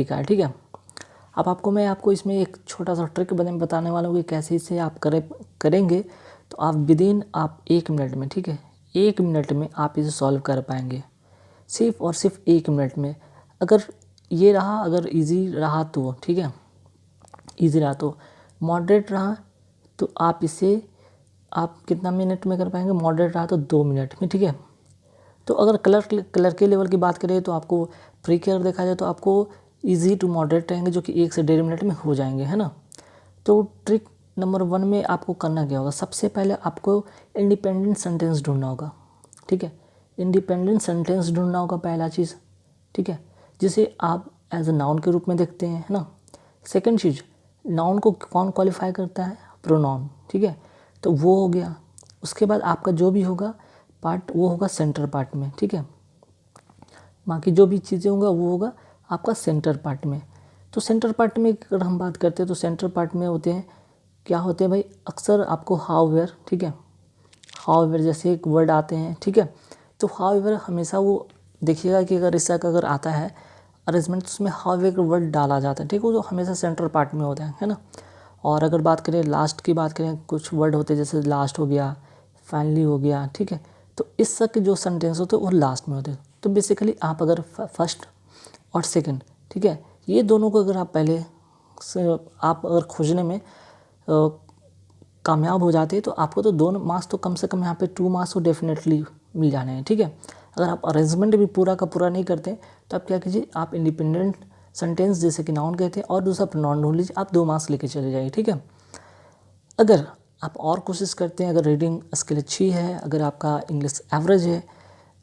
लिखा है, ठीक है। अब मैं आपको इसमें एक छोटा सा ट्रिक बताने वाला हूँ कि कैसे इसे आप करेंगे तो आप विदिन आप 1 मिनट में, ठीक है, 1 मिनट में आप इसे सॉल्व कर पाएंगे, सिर्फ और सिर्फ 1 मिनट में। अगर ये रहा, अगर इजी रहा तो ठीक है, इजी रहा तो, मॉडरेट रहा तो आप इसे कितना मिनट में कर पाएंगे, मॉडरेट रहा तो 2 मिनट में, ठीक है। तो अगर कलर के लेवल की बात करें तो आपको प्री कलर देखा जाए तो आपको इजी टू मॉडरेट रहेंगे, जो कि 1 से 1.5 मिनट में हो जाएंगे, है ना। तो ट्रिक नंबर 1 में आपको करना क्या होगा, सबसे पहले आपको इंडिपेंडेंट सेंटेंस ढूंढना होगा, ठीक है। इंडिपेंडेंट सेंटेंस ढूंढना होगा पहला चीज़, ठीक है, जिसे आप एज अ नाउन के रूप में देखते हैं, है ना। सेकंड चीज़, नाउन को कौन क्वालिफाई करता है, प्रोनाउन, ठीक है, तो वो हो गया। उसके बाद आपका जो भी होगा पार्ट वो होगा सेंटर पार्ट में, ठीक है। बाकी जो भी चीज़ें होंगे वो होगा आपका सेंटर पार्ट में। तो सेंटर पार्ट में अगर हम बात करते हैं तो सेंटर पार्ट में होते हैं, क्या होते हैं भाई, अक्सर आपको हाउ वेयर, ठीक है, हाउ वेयर जैसे एक वर्ड आते हैं, ठीक है। तो हाउ वेयर हमेशा वो देखिएगा कि अगर इसका अगर आता है अरेंजमेंट तो उसमें हाउ वेयर का वर्ड डाला जाता है, ठीक है, वो जो हमेशा सेंटर पार्ट में होता है ना। और अगर बात करें लास्ट की बात करें, कुछ वर्ड होते हैं जैसे लास्ट हो गया, फाइनली हो गया, ठीक है, तो इस सब के जो सेंटेंस होते हैं वो लास्ट में होते हैं। तो बेसिकली आप अगर फर्स्ट और सेकंड, ठीक है, ये दोनों को अगर आप पहले से आप अगर खोजने में कामयाब हो जाते हैं तो आपको तो 2 मार्क्स तो कम से कम यहाँ पे 2 मार्क्स तो डेफिनेटली मिल जाने हैं, ठीक है। अगर आप अरेंजमेंट भी पूरा का पूरा नहीं करते तो आप क्या कीजिए, आप इंडिपेंडेंट सेंटेंस जैसे कि नाउन कहते हैं और दूसरा प्रोनाउन ढूंढ लीजिए, आप 2 मार्क्स लेके चले जाइए, ठीक है। अगर आप और कोशिश करते हैं, अगर रीडिंग स्किल अच्छी है, अगर आपका इंग्लिश एवरेज है,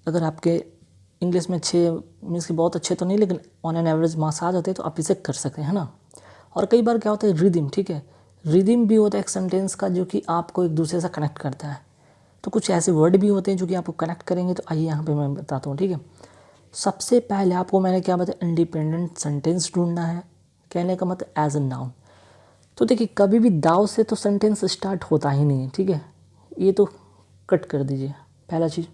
अगर आपके इंग्लिश में 6 मीन्स कि बहुत अच्छे तो नहीं लेकिन ऑन एन एवरेज मार्क्स आ जाते हैं तो आप इसे कर सकते हैं, है ना। और कई बार क्या होता है रिदिम, ठीक है, रिदिम भी होता है एक सेंटेंस का जो कि आपको एक दूसरे से कनेक्ट करता है। तो कुछ ऐसे वर्ड भी होते हैं जो कि आपको कनेक्ट करेंगे, तो आइए यहाँ पे मैं बताता हूँ, ठीक है। सबसे पहले आपको मैंने क्या बताया, इंडिपेंडेंट सेंटेंस ढूंढना है, कहने का मतलब एज अ नाउन। तो देखिए कभी भी दाव से तो सेंटेंस स्टार्ट होता ही नहीं है, ठीक है, ये तो कट कर दीजिए पहला चीज़।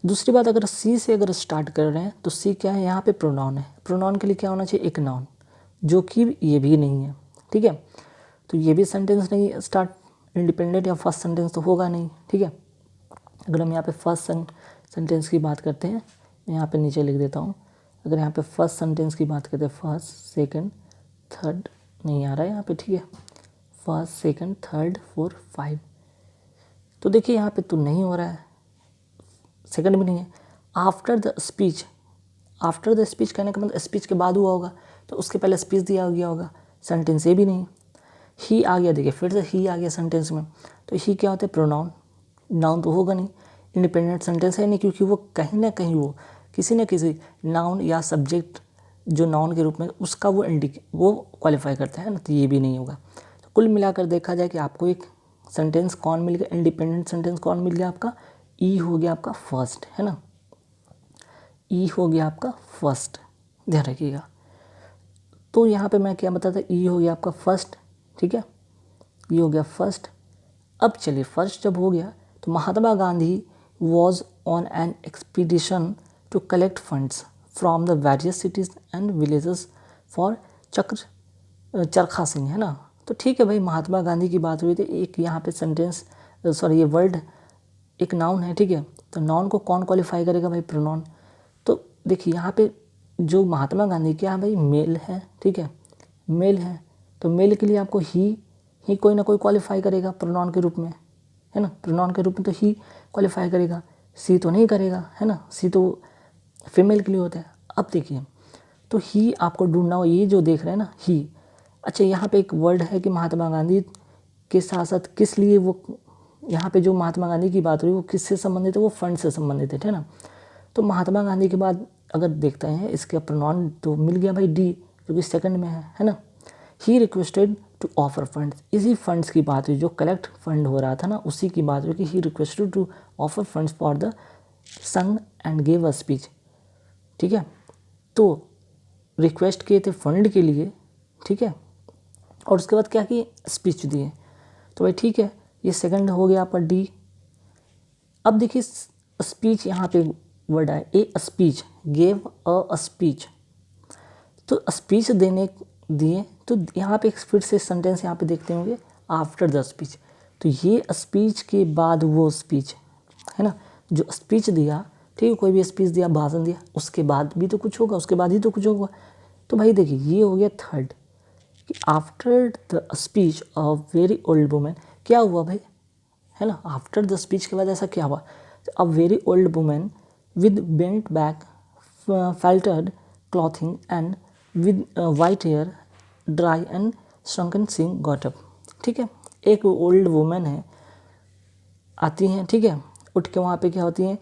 दूसरी बात, अगर सी से अगर स्टार्ट कर रहे हैं तो सी क्या है, यहाँ पे प्रोनाउन है, प्रोनाउन के लिए क्या होना चाहिए, एक नाउन, जो कि ये भी नहीं है, ठीक है। तो ये भी सेंटेंस नहीं स्टार्ट इंडिपेंडेंट या फर्स्ट सेंटेंस तो होगा नहीं, ठीक है। अगर हम यहाँ पे फर्स्ट सेंटेंस की बात करते हैं, यहाँ पे नीचे लिख देता हूँ, अगर यहाँ पे फर्स्ट सेंटेंस की बात करते हैं, फर्स्ट सेकंड थर्ड नहीं आ रहा है यहाँ पे, ठीक है, फर्स्ट सेकंड थर्ड फोर्थ 5, तो देखिए यहाँ पे तो नहीं हो रहा है, सेकंड भी नहीं है। After the speech, after the speech कहने का मतलब स्पीच के बाद हुआ होगा, तो उसके पहले स्पीच दिया गया होगा, सेंटेंस ये भी नहीं। ही आ गया, देखिए फिर से ही आ गया सेंटेंस में, तो ही क्या होता है, प्रोनाउन, नाउन तो होगा नहीं, इंडिपेंडेंट सेंटेंस है नहीं, क्योंकि वो कहीं ना कहीं वो किसी न किसी नाउन या सब्जेक्ट जो नाउन के रूप में उसका वो क्वालिफाई करता है ना, तो ये भी नहीं होगा। तो कुल मिलाकर देखा जाए कि आपको एक सेंटेंस कौन मिल गया, इंडिपेंडेंट सेंटेंस कौन मिल गया आपका, ई हो गया आपका फर्स्ट, है ना, ई हो गया आपका फर्स्ट, ध्यान रखिएगा। तो यहाँ पे मैं क्या बताता, ई हो गया आपका फर्स्ट, ठीक है, ये हो गया फर्स्ट। अब चलिए फर्स्ट जब हो गया तो Mahatma Gandhi was on an expedition to collect funds from the various cities and villages for charkha Sangh, है ना। तो ठीक है भाई, महात्मा गांधी की बात हुई थी, एक यहाँ पे सेंटेंस सॉरी ये वर्ड एक नाउन है, ठीक है, तो नाउन को कौन क्वालिफाई करेगा भाई, प्रोनाउन। तो देखिए यहाँ पे जो महात्मा गांधी क्या है भाई, मेल है, ठीक है, मेल है, तो मेल के लिए आपको ही कोई ना कोई क्वालिफाई करेगा प्रोनाउन के रूप में, है ना, प्रोनाउन के रूप में तो ही क्वालिफाई करेगा, सी तो नहीं करेगा, है ना, सी तो फीमेल के लिए होता है। अब देखिए तो ही आपको ढूंढना हो, ये जो देख रहे हैं ना ही, अच्छा यहाँ पे एक वर्ड है कि महात्मा गांधी के साथ साथ किस लिए वो, यहाँ पे जो महात्मा गांधी की बात हुई वो किससे संबंधित है, वो फंड से संबंधित है ना। तो महात्मा गांधी के बाद अगर देखते हैं इसका प्रोनाउन तो मिल गया भाई डी, जो कि सेकंड में है ना। He requested to offer funds, इसी फंड्स की बात हुई जो कलेक्ट फंड हो रहा था ना, उसी की बात हुई कि he requested to offer funds for the song and gave a speech, ठीक है। तो रिक्वेस्ट किए थे फंड के लिए, ठीक है, और उसके बाद क्या किए, स्पीच दिए, तो भाई ठीक है, ये सेकंड हो गया आपका डी। अब देखिए स्पीच यहाँ पे वर्ड है, a speech, gave a speech, तो स्पीच देने दिए, तो यहाँ पे एक फिर से सेंटेंस यहाँ पे देखते होंगे आफ्टर द स्पीच, तो ये स्पीच के बाद वो स्पीच है ना, जो स्पीच दिया, ठीक है, कोई भी स्पीच दिया, भाषण दिया, उसके बाद भी तो कुछ होगा, उसके बाद ही तो कुछ होगा। तो भाई देखिए ये हो गया थर्ड कि after the speech of very old women, क्या हुआ भाई, है ना, आफ्टर द स्पीच के बाद ऐसा क्या हुआ, a very old women with bent back felted clothing and with white hair dry and shrunken सिंग गॉट अप, ठीक है, एक ओल्ड वुमेन है, आती हैं, ठीक है, उठ के वहाँ पे क्या होती हैं,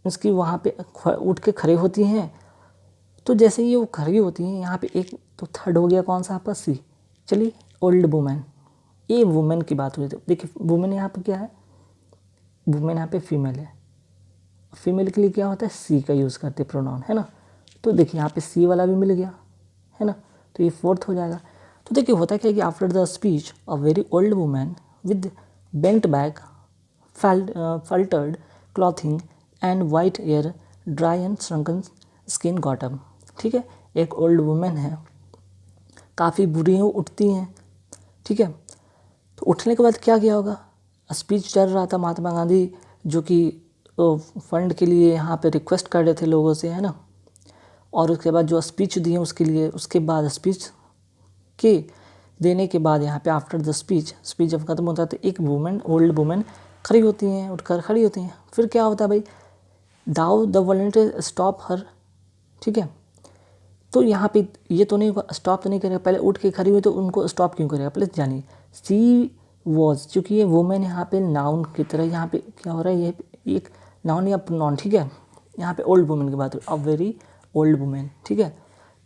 उसकी वहाँ पे उठ के खड़े होती हैं, तो जैसे ये वो खड़ी होती हैं यहाँ पे एक तो थर्ड हो गया कौन सा आपका सी। चलिए ओल्ड वुमेन, ये वुमेन की बात हुई, तो देखिए वुमेन यहाँ पे क्या है, वुमेन यहाँ पे फीमेल है, फीमेल के लिए क्या होता है सी का यूज़ करते प्रोनाउन, है ना, तो देखिए यहाँ पे सी वाला भी मिल गया, है ना, तो ये फोर्थ हो जाएगा। तो देखिए होता क्या है कि after the speech a very old women with bent back faltered clothing and white hair dry and shrunken skin got up, ठीक है, एक ओल्ड वुमेन है, काफ़ी बुरी हैं, उठती हैं, ठीक है, तो उठने के बाद क्या किया होगा, स्पीच चल रहा था, महात्मा गांधी जो कि फंड के लिए यहाँ पे रिक्वेस्ट कर रहे थे लोगों से, है ना, और उसके बाद जो स्पीच दी है उसके लिए, उसके बाद स्पीच के देने के बाद यहाँ पे आफ्टर द स्पीच, स्पीच जब खत्म होता है तो एक वुमेन, ओल्ड वुमेन खड़ी होती हैं, उठकर खड़ी होती हैं, फिर क्या होता है भाई, दाउ द वॉलंटियर स्टॉप हर, ठीक है, तो यहाँ पे ये तो नहीं स्टॉप तो नहीं करेगा, पहले उठ के खड़ी हुई तो उनको स्टॉप क्यों करेगा, पहले जानिए, सी वॉज, चूँकि ये वुमेन यहाँ पे नाउन की तरह यहाँ पे क्या हो रहा है, ये एक नाउन या प्रोनाउन, ठीक है, यहाँ पे ओल्ड वुमेन की बात हो, अ वेरी ओल्ड वुमेन, ठीक है,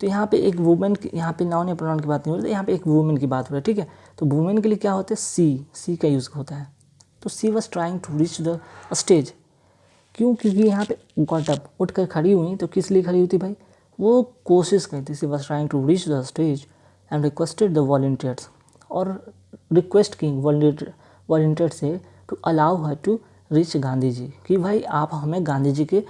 तो यहाँ पे एक वुमेन, यहाँ पे नाउन या प्रोनाउन की बात नहीं हो रही, यहाँ पे एक वुमेन की बात हो रही है, ठीक है, तो वुमेन के लिए क्या होता है सी का यूज़ होता है, तो she was trying to reach the stage, क्यों, क्योंकि यहाँ पे गॉट अप, उठ कर खड़ी हुई, तो किस लिए खड़ी हुई थी भाई, वो कोशिश करती थी, she was trying to reach the stage and requested the volunteers, और रिक्वेस्ट की वॉलंटियर से to allow her to reach Gandhi ji, कि भाई आप हमें गांधी जी के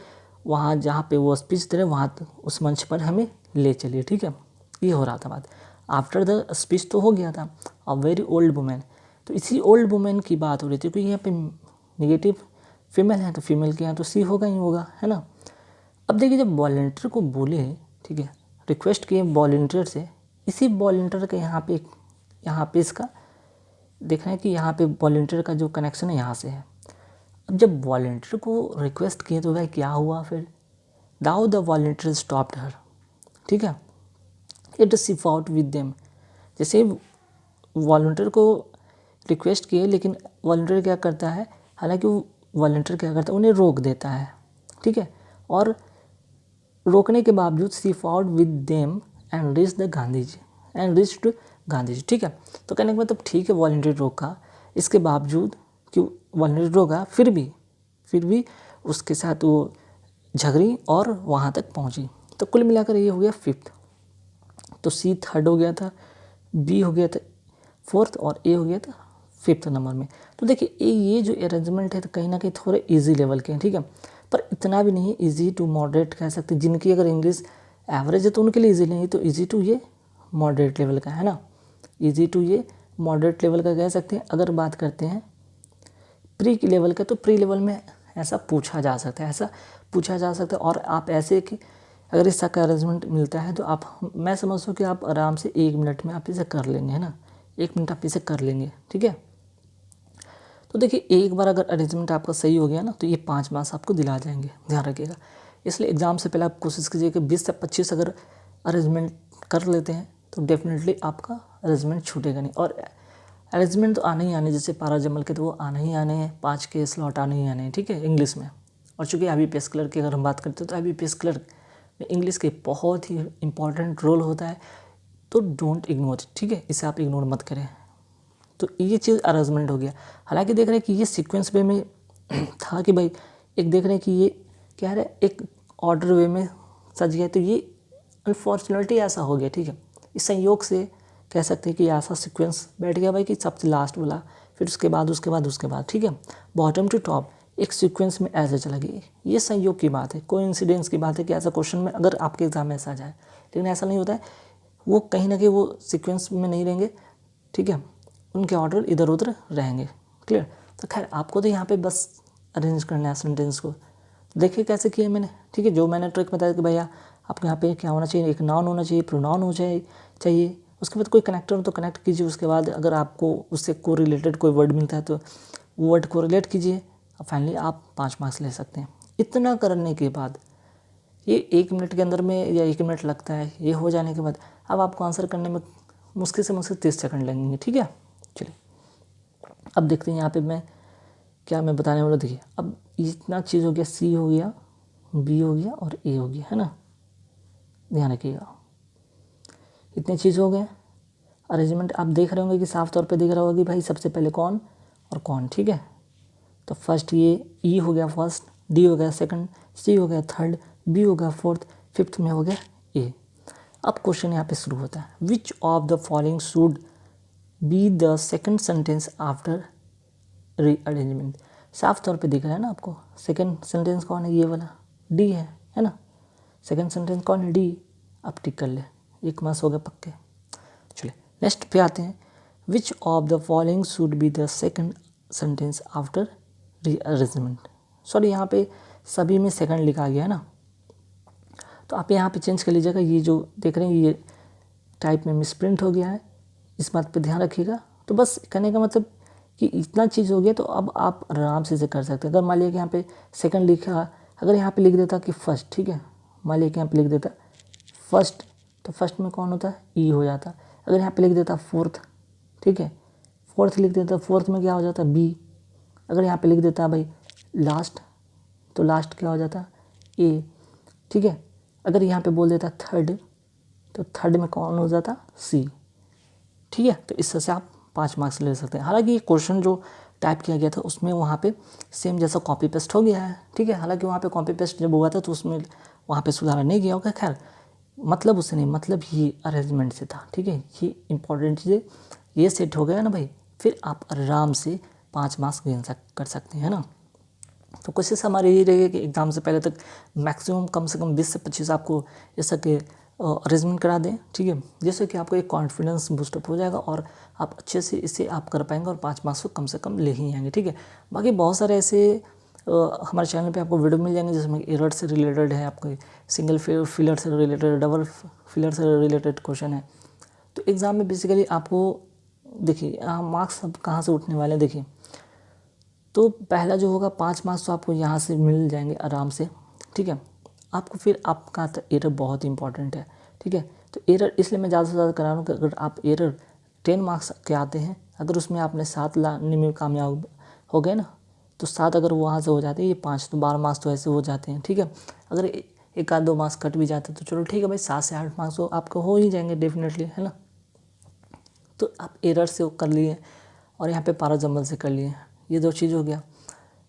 वहाँ जहाँ पे वो स्पीच दे रहे वहाँ उस मंच पर हमें ले चलिए, ठीक है, ये हो रहा था बात। आफ्टर द स्पीच तो हो गया था, अ वेरी ओल्ड वुमेन, तो इसी ओल्ड वुमेन की बात हो रही थी, क्योंकि यहाँ पे निगेटिव फीमेल है तो फीमेल के यहाँ तो सी होगा ही होगा, है ना। अब देखिए जब वॉलंटियर को बोले, ठीक है, रिक्वेस्ट किए वॉलंटियर से, इसी वॉलंटियर का यहाँ पे इसका देखना है कि यहाँ पे वॉलंटियर का जो कनेक्शन है यहाँ से है। अब जब वॉलंटियर को रिक्वेस्ट किए तो भाई क्या हुआ फिर, though the volunteer stopped her, ठीक है, it sip out with them, जैसे वॉलंटियर को रिक्वेस्ट किए लेकिन वॉलंटियर क्या करता है, हालांकि वो वॉलंटियर क्या करता है उन्हें रोक देता है, ठीक है, और रोकने के बावजूद she fought with them and reach the Gandhi ji and reach to Gandhi ji, ठीक है, तो कहने का मतलब ठीक है वॉलंटियर रोका, इसके बावजूद कि वॉलंटियर रोका फिर भी उसके साथ वो झगड़ी और वहाँ तक पहुँची, तो कुल मिलाकर ये हो गया फिफ्थ, तो सी थर्ड हो गया था, बी हो गया था फोर्थ और ए हो गया था फिफ्थ नंबर में। तो देखिए ये जो अरेंजमेंट है तो कहीं ना कहीं थोड़े इजी लेवल के हैं, ठीक है, पर इतना भी नहीं है, इजी टू मॉडरेट कह सकते हैं, जिनकी अगर इंग्लिश एवरेज है तो उनके लिए इजी नहीं, तो इजी टू ये मॉडरेट लेवल का है ना, इजी टू ये मॉडरेट लेवल का कह सकते हैं। अगर बात करते हैं प्री लेवल का, तो प्री लेवल में ऐसा पूछा जा सकता है, और आप ऐसे कि अगर इसका अरेंजमेंट मिलता है तो आप, मैं समझता हूँ कि आप आराम से 1 मिनट में आप इसे कर लेंगे, है ना, 1 मिनट आप इसे कर लेंगे, ठीक है। तो देखिए एक बार अगर अरेंजमेंट आपका सही हो गया ना तो ये 5 मार्क्स आपको दिला जाएंगे, ध्यान रखिएगा। इसलिए एग्ज़ाम से पहले आप कोशिश कीजिए कि 20 से 25 अगर अरेंजमेंट कर लेते हैं तो डेफिनेटली आपका अरेंजमेंट छूटेगा नहीं, और अरेंजमेंट तो आने ही आने, जैसे पारा जमल के तो वो आने ही आने हैं, 5 के स्लॉट आने ही आने हैं, ठीक है, इंग्लिश में। और चूँकि IBPS क्लर्क की अगर हम बात करते हैं तो IBPS क्लर्क में इंग्लिश के बहुत ही इंपॉर्टेंट रोल होता है, तो डोंट इग्नोर, ठीक है, इसे आप इग्नोर मत करें। तो ये चीज़ अरेंजमेंट हो गया। हालांकि देख रहे हैं कि ये सीक्वेंस वे में था कि भाई एक देख रहे हैं कि ये क्या है, एक ऑर्डर वे में सज गया, तो ये अनफॉर्चुनेटली ऐसा हो गया, ठीक है, इस संयोग से कह सकते हैं कि ऐसा सीक्वेंस बैठ गया भाई कि सबसे लास्ट वाला, फिर उसके बाद, ठीक है, बॉटम टू टॉप एक सीक्वेंस में ऐसे चला गया। ये संयोग की बात है, कोइंसिडेंस की बात है कि ऐसा क्वेश्चन में अगर आपके एग्जाम में ऐसा आ जाए, लेकिन ऐसा नहीं होता है, वो कहीं ना कहीं वो सीक्वेंस में नहीं रहेंगे, ठीक है, उनके ऑर्डर इधर उधर रहेंगे। क्लियर। तो खैर आपको तो यहाँ पे बस अरेंज करना है सेंटेंस को। देखिए कैसे किया मैंने, ठीक है। जो मैंने ट्रिक बताया कि भैया आपको यहाँ पे क्या होना चाहिए, एक नाउन होना चाहिए, प्रोनाउन हो चाहिए, उसके बाद कोई कनेक्टर हो तो कनेक्ट कीजिए, उसके बाद अगर आपको उससे को रिलेटेड कोई वर्ड मिलता है तो वो वर्ड को रिलेट कीजिए, और फाइनली आप 5 मार्क्स ले सकते हैं। इतना करने के बाद ये 1 मिनट के अंदर में या 1 मिनट लगता है, ये हो जाने के बाद अब आपको आंसर करने में मुश्किल से मुश्किल 30 सेकंड लगेंगे, ठीक है। चलिए अब देखते हैं यहाँ पे मैं बताने वाला। देखिए अब इतना चीज़ हो गया, सी हो गया, बी हो गया और ए हो गया, है ना, ध्यान रखिएगा। इतने चीज़ हो गए। अरेंजमेंट आप देख रहे होंगे कि साफ तौर पे दिख रहा होगा कि भाई सबसे पहले कौन और कौन, ठीक है। तो फर्स्ट ये ई हो गया फर्स्ट, डी हो गया सेकंड, सी हो गया थर्ड, बी हो गया फोर्थ, फिफ्थ में हो गया ए। अब क्वेश्चन यहाँ पे शुरू होता है, which of the following should be the second sentence after rearrangement. साफ तौर पे दिख रहा है ना आपको, सेकंड सेंटेंस कौन है, ये वाला डी है ना। सेकंड सेंटेंस कौन है, डी। अब टिक कर ले, 1 मार्क्स हो गए पक्के। चलिए नेक्स्ट पे आते हैं, which of the following should be the second sentence after rearrangement. Sorry यहाँ पे सभी में सेकंड लिखा गया है ना, तो आप यहाँ पे चेंज कर लीजिएगा। ये जो देख रहे हैं ये टाइप में मिसप्रिंट हो गया है, इस बात पे ध्यान रखिएगा। तो बस कहने का मतलब कि इतना चीज़ हो गया, तो अब आप आराम से इसे कर सकते हैं। अगर मान लिया कि यहाँ पे सेकंड लिखा, अगर यहाँ पे लिख देता कि फर्स्ट, ठीक है, मान लिया कि यहाँ पे लिख देता फर्स्ट, तो फर्स्ट में कौन होता है, ई हो जाता। अगर यहाँ पे लिख देता फोर्थ, ठीक है, फोर्थ लिख देता, फोर्थ में क्या हो जाता, बी। अगर यहाँ पे लिख देता भाई लास्ट, तो लास्ट क्या हो जाता, ए, ठीक है। अगर यहाँ पे बोल देता थर्ड, तो थर्ड में कौन हो जाता, सी, ठीक है। तो इससे से आप 5 मार्क्स ले सकते हैं। हालांकि ये क्वेश्चन जो टाइप किया गया था उसमें वहाँ पे सेम जैसा कॉपी पेस्ट हो गया है, ठीक है। हालांकि वहाँ पे कॉपी पेस्ट जब हुआ था तो उसमें वहाँ पे सुधार नहीं किया होगा, खैर मतलब उससे नहीं, मतलब ये अरेंजमेंट से था, ठीक है। ये इंपॉर्टेंट चीज़ें ये सेट हो गया ना भाई, फिर आप आराम से 5 मार्क्स गेन कर सकते हैं ना। तो कोशिश हमारी यही रहेगी कि एग्ज़ाम से पहले तक मैक्सिमम कम से कम 20 से 25 आपको जैसा कि अरेंजमेंट करा दें, ठीक है, जिससे कि आपको एक कॉन्फिडेंस बूस्टअप हो जाएगा और आप अच्छे से इसे आप कर पाएंगे और 5 मार्क्स को कम से कम ले ही आएंगे, ठीक है। बाकी बहुत सारे ऐसे हमारे चैनल पे आपको वीडियो मिल जाएंगे जिसमें एरर से रिलेटेड है, आपको सिंगल फिलर से रिलेटेड, डबल फिलर से रिलेटेड क्वेश्चन है। तो एग्ज़ाम में बेसिकली आपको देखिए मार्क्स अब कहाँ से उठने वाले हैं। देखिए तो पहला जो होगा 5 मार्क्स तो आपको यहाँ से मिल जाएंगे आराम से, ठीक है। आपको फिर आपका एरर बहुत इंपॉर्टेंट है, ठीक है। तो एरर इसलिए मैं ज़्यादा से ज़्यादा करा रहा हूँ कि अगर आप एरर 10 मार्क्स के आते हैं, अगर उसमें आपने 7 लाने में कामयाब हो गए ना, तो 7 अगर वहाँ से हो जाते हैं, ये 5 तो 12 मार्क्स तो ऐसे हो जाते हैं, ठीक है। अगर 1-2 मार्क्स कट भी जाते हैं तो चलो ठीक है भाई, 7 से 8 मार्क्स तो आपको हो ही जाएंगे डेफिनेटली, है ना। तो आप एरर से कर लिए और यहाँ पे पारा जम्बल से कर लिए, ये 2 चीज़ हो गया।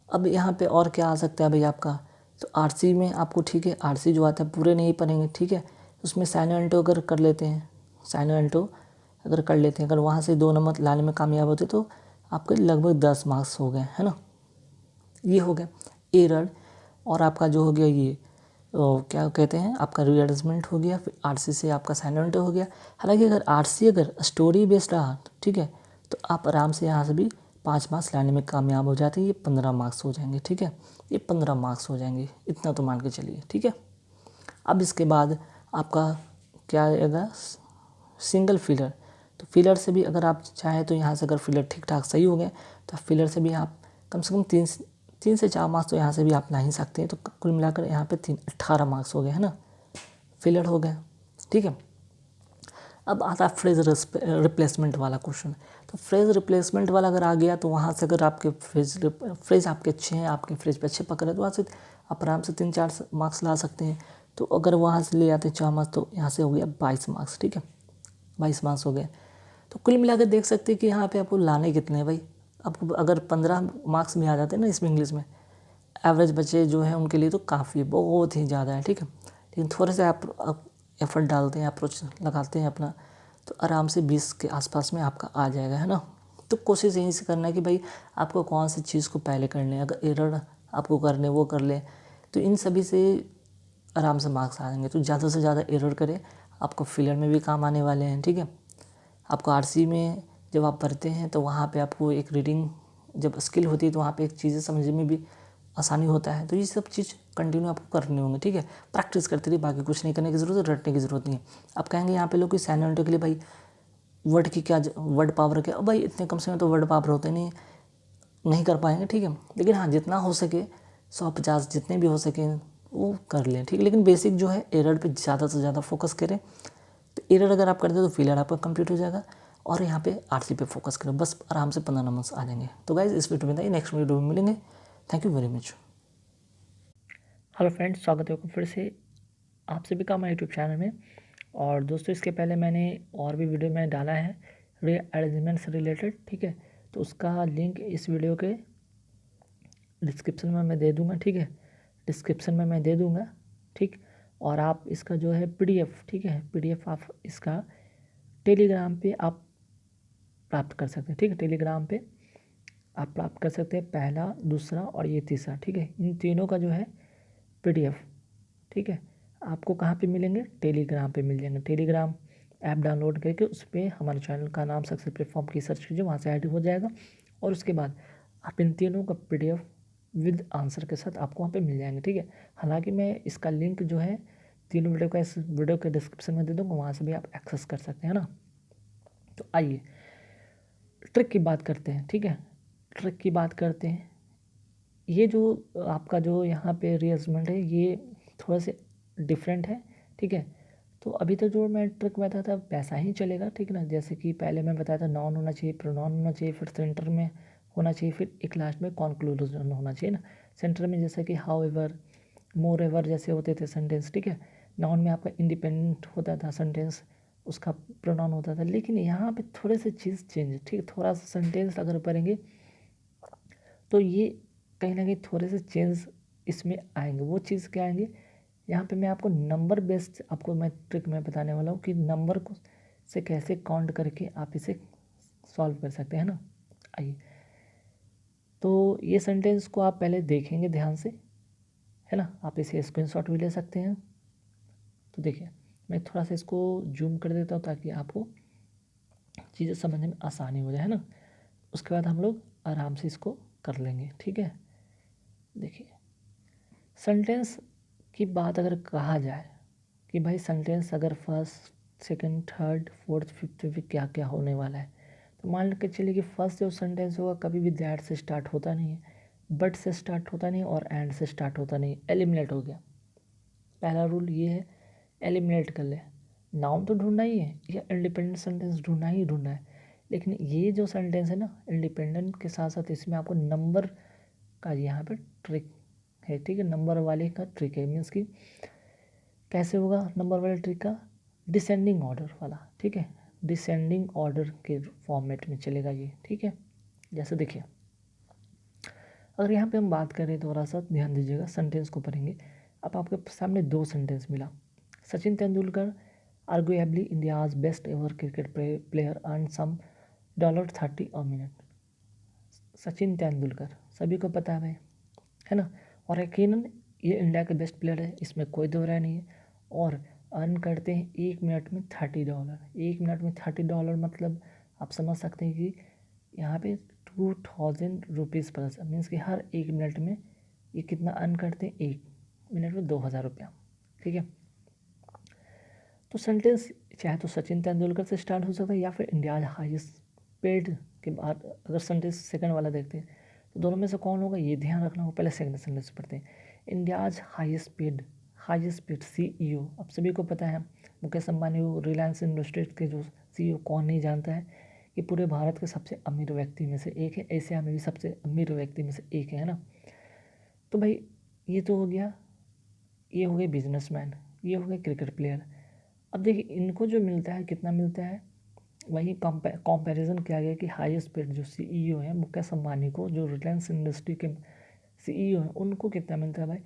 अब यहाँ पे और क्या आ सकता है भाई आपका, तो आरसी में आपको, ठीक है, आरसी जो आता है पूरे नहीं पढ़ेंगे, ठीक है। उसमें साइनो एंटो अगर कर लेते हैं, साइनो एंटो अगर कर लेते हैं, अगर वहाँ से 2 नंबर लाने में कामयाब होते तो आपके लगभग 10 मार्क्स हो गए, है ना। ये हो गया एरर। और आपका जो हो गया ये क्या कहते हैं, आपका रीअरेंजमेंट हो गया, फिर आरसी से आपका साइनो एंटो हो गया। हालांकि अगर आरसी अगर स्टोरी बेस्ड रहा, ठीक है, तो आप आराम से यहाँ से भी 5 मार्क्स लाने में कामयाब हो जाते हैं। ये 15 मार्क्स हो जाएंगे, ठीक है, ये 15 मार्क्स हो जाएंगे, इतना तो मान के चलिए, ठीक है। अब इसके बाद आपका क्या आएगा, सिंगल फिलर। तो फिलर से भी अगर आप चाहें तो यहाँ से अगर फिलर ठीक ठाक सही हो गए तो फिलर से भी आप कम से कम 3 से 4 मार्क्स तो यहाँ से भी आप ला ही सकते हैं। तो कुल मिलाकर यहाँ पे 18 मार्क्स हो गए, है ना, फिलर हो गए, ठीक है। अब आता है फ्रेज रिप्लेसमेंट वाला क्वेश्चन। तो फ्रेज रिप्लेसमेंट वाला अगर आ गया तो वहाँ से अगर आपके फ्रेज आपके अच्छे हैं, आपके फ्रेज पे अच्छे पकड़े तो वहाँ से आप आराम से 3-4 मार्क्स ला सकते हैं। तो अगर वहाँ से ले आते 4 मार्क्स तो यहाँ से हो गया 22 मार्क्स, ठीक है, 22 मार्क्स हो गए। तो कुल मिलाकर देख सकते हैं कि यहाँ पे आपको लाने कितने हैं भाई। आपको अगर 15 मार्क्स भी आ जाते हैं ना इसमें इंग्लिश में, एवरेज बच्चे जो हैं उनके लिए तो काफ़ी बहुत ही ज़्यादा है, ठीक है। लेकिन थोड़े से आप एफर्ट डालते हैं, अप्रोच लगाते हैं अपना, तो आराम से 20 के आसपास में आपका आ जाएगा, है ना। तो कोशिश यहीं से करना है कि भाई आपको कौन सी चीज़ को पहले करने, अगर एरर आपको करने वो कर ले तो इन सभी से आराम से मार्क्स आ जाएंगे। तो ज़्यादा से ज़्यादा एरर करें आपको फिलर में भी काम आने वाले हैं, ठीक है। आपको आरसी में जब आप भरते हैं तो वहाँ पे आपको एक रीडिंग जब स्किल होती है तो वहाँ पे एक चीज़ें समझने में भी आसानी होता है। तो ये सब चीज़ कंटिन्यू आपको करनी होंगी, ठीक है। प्रैक्टिस करते रहिए, बाकी कुछ नहीं करने की ज़रूरत है, रटने की ज़रूरत नहीं है। आप कहेंगे यहाँ पे लोग कि सैनिटो के लिए भाई वर्ड की क्या वर्ड पावर क्या, भाई इतने कम समय तो वर्ड पावर होते नहीं कर पाएंगे, ठीक है। लेकिन हाँ, जितना हो सके 150 जितने भी हो सके वो कर लें, ठीक है। लेकिन बेसिक जो है एरर पे ज़्यादा से ज़्यादा फोकस करें। तो एरर अगर आप करते हो तो फिलर आपका कंप्लीट हो जाएगा, और यहाँ पे आरसी पे फोकस करें, बस आराम से 15 नंबर्स आ जाएंगे। तो गाइज इस वीडियो में था, नेक्स्ट वीडियो में मिलेंगे। Thank you very much. Hello friends, स्वागत है आपका फिर से आप सभी का हमारे यूट्यूब चैनल में। और दोस्तों, इसके पहले मैंने और भी वीडियो में डाला है रीअरेंजमेंट से रिलेटेड, ठीक है। तो उसका लिंक इस वीडियो के डिस्क्रिप्शन में मैं दे दूंगा, ठीक है। डिस्क्रिप्शन में मैं दे दूंगा, ठीक। और आप इसका जो है पीडीएफ, ठीक है, पीडीएफ आप इसका टेलीग्राम पे आप प्राप्त कर सकते हैं, ठीक है। टेलीग्राम पे आप प्राप्त कर सकते हैं, पहला, दूसरा और ये तीसरा, ठीक है। इन तीनों का जो है पीडीएफ, ठीक है, आपको कहाँ पे मिलेंगे? टेलीग्राम पे मिल जाएंगे। टेलीग्राम ऐप डाउनलोड करके उस पर हमारे चैनल का नाम सक्सेस प्लेटफॉर्म की सर्च कीजिए, वहाँ से ऐड हो जाएगा। और उसके बाद आप इन तीनों का पीडीएफ विद आंसर के साथ आपको वहाँ पे मिल जाएंगे, ठीक है। हालांकि मैं इसका लिंक जो है तीनों वीडियो का इस वीडियो के डिस्क्रिप्शन में दे दूँगा, वहाँ से भी आप एक्सेस कर सकते हैं ना। तो आइए ट्रिक की बात करते हैं, ठीक है। ट्रिक की बात करते हैं। ये जो आपका जो यहाँ पे रीअरेंजमेंट है ये थोड़ा से डिफरेंट है, ठीक है। तो अभी तो जो मैं ट्रिक बताया था वैसा ही चलेगा, ठीक है ना। जैसे कि पहले मैं बताया था नाउन होना चाहिए, प्रोनाउन होना चाहिए, फिर सेंटर में होना चाहिए, फिर एक लास्ट में कॉन्क्लूजन होना चाहिए ना। सेंटर में जैसे कि हाउ एवर, मोर एवर जैसे होते थे सेंटेंस, ठीक है। नाउन में आपका इंडिपेंडेंट होता था सेंटेंस, उसका प्रोनाउन होता था। लेकिन यहाँ पे थोड़े से चीज़ चेंज, ठीक है। थोड़ा सा सेंटेंस अगर पढ़ेंगे तो ये कहीं ना कहीं थोड़े से चेंज इसमें आएंगे। वो चीज़ क्या आएंगे, यहाँ पे मैं आपको नंबर बेस्ड आपको मैं ट्रिक में बताने वाला हूँ कि नंबर को से कैसे काउंट करके आप इसे सॉल्व कर सकते हैं ना। आइए, तो ये सेंटेंस को आप पहले देखेंगे ध्यान से, है ना। आप इसे स्क्रीनशॉट भी ले सकते हैं। तो देखिए, मैं थोड़ा सा इसको जूम कर देता हूँ ताकि आपको चीज़ें समझने में आसानी हो जाए, है ना। उसके बाद हम लोग आराम से इसको कर लेंगे, ठीक है। देखिए, सेंटेंस की बात अगर कहा जाए कि भाई सेंटेंस अगर first, second, third, fourth, fifth भी क्या क्या होने वाला है, तो मान के चलिए कि फर्स्ट जो सेंटेंस होगा कभी भी दैट से स्टार्ट होता नहीं है, बट से स्टार्ट होता नहीं और एंड से स्टार्ट होता नहीं, एलिमिनेट हो गया। पहला रूल ये है, एलिमिनेट कर ले। नाउन तो ढूंढना ही है, या इंडिपेंडेंट सेंटेंस ढूंढना ही ढूंढना है। लेकिन ये जो सेंटेंस है ना, इंडिपेंडेंट के साथ साथ इसमें आपको नंबर का यहाँ पे ट्रिक है, ठीक है। नंबर वाले का ट्रिक है, मीन्स कि कैसे होगा नंबर वाले ट्रिक का, डिसेंडिंग ऑर्डर वाला, ठीक है। डिसेंडिंग ऑर्डर के फॉर्मेट में चलेगा ये, ठीक है। जैसे देखिए, अगर यहाँ पे हम बात करें थोड़ा सा ध्यान दीजिएगा, सेंटेंस को पढ़ेंगे। अब आपके सामने दो सेंटेंस मिला। Sachin Tendulkar arguably India's best ever cricket player earn some $30 a minute. Sachin Tendulkar सभी को पता है भाई, है ना। और यकीनन ये इंडिया के बेस्ट प्लेयर है, इसमें कोई दो राय नहीं है। और अर्न करते हैं 1 मिनट में $30। 1 मिनट में $30 मतलब आप समझ सकते हैं कि यहाँ पे 2000 रुपीज़ प्लस, मीन्स कि हर 1 मिनट में ये कितना अर्न करते हैं, 1 मिनट में 2000 रुपया, ठीक है। तो सेंटेंस चाहे तो सचिन तेंदुलकर से स्टार्ट हो सकता है या फिर इंडिया हाईएस्ट पेड के बाद अगर सेंटेंस सेकंड वाला देखते हैं तो दोनों में से कौन होगा ये ध्यान रखना होगा। पहले सेकंड सेंटेंस पढ़ते हैं। इंडियाज हाईएस्ट पेड सीईओ, अब सभी को पता है मुकेश अंबानी रिलायंस इंडस्ट्रीज के जो सीईओ, कौन नहीं जानता है कि पूरे भारत के सबसे अमीर व्यक्ति में से एक है, एशिया में भी सबसे अमीर व्यक्ति में से एक है ना। तो भाई ये तो हो गया, ये हो गए बिजनेसमैन, ये हो गए क्रिकेट प्लेयर। अब देखिए इनको जो मिलता है कितना मिलता है, वही कंपैरिजन किया गया कि हाईएस्ट पेड जो सीईओ है मुकेश अंबानी को, जो रिलायंस इंडस्ट्री के सीईओ हैं उनको कितना मिलता है भाई,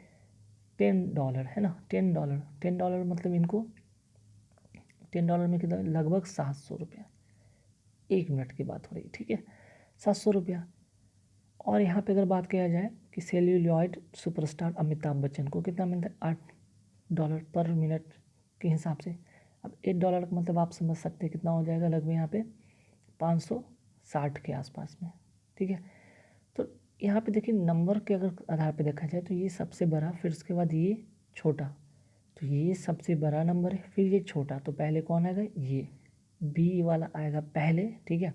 $10, है ना। $10 मतलब इनको $10 में कितना, लगभग 700 रुपया। 1 मिनट की बात हो रही है, ठीक है, 700 रुपया। और यहाँ पे अगर बात किया जाए कि सेल्यूलॉइड सुपरस्टार अमिताभ बच्चन को कितना मिलता है, $8 पर मिनट के हिसाब से। अब $8 का मतलब आप समझ सकते हैं कितना हो जाएगा, लगभग यहाँ पे 560 के आसपास में, ठीक है। तो यहाँ पे देखिए नंबर के अगर आधार पे देखा जाए तो ये सबसे बड़ा, फिर उसके बाद ये छोटा, तो ये सबसे बड़ा नंबर है, फिर ये छोटा, तो पहले कौन आएगा, ये बी वाला आएगा पहले, ठीक है।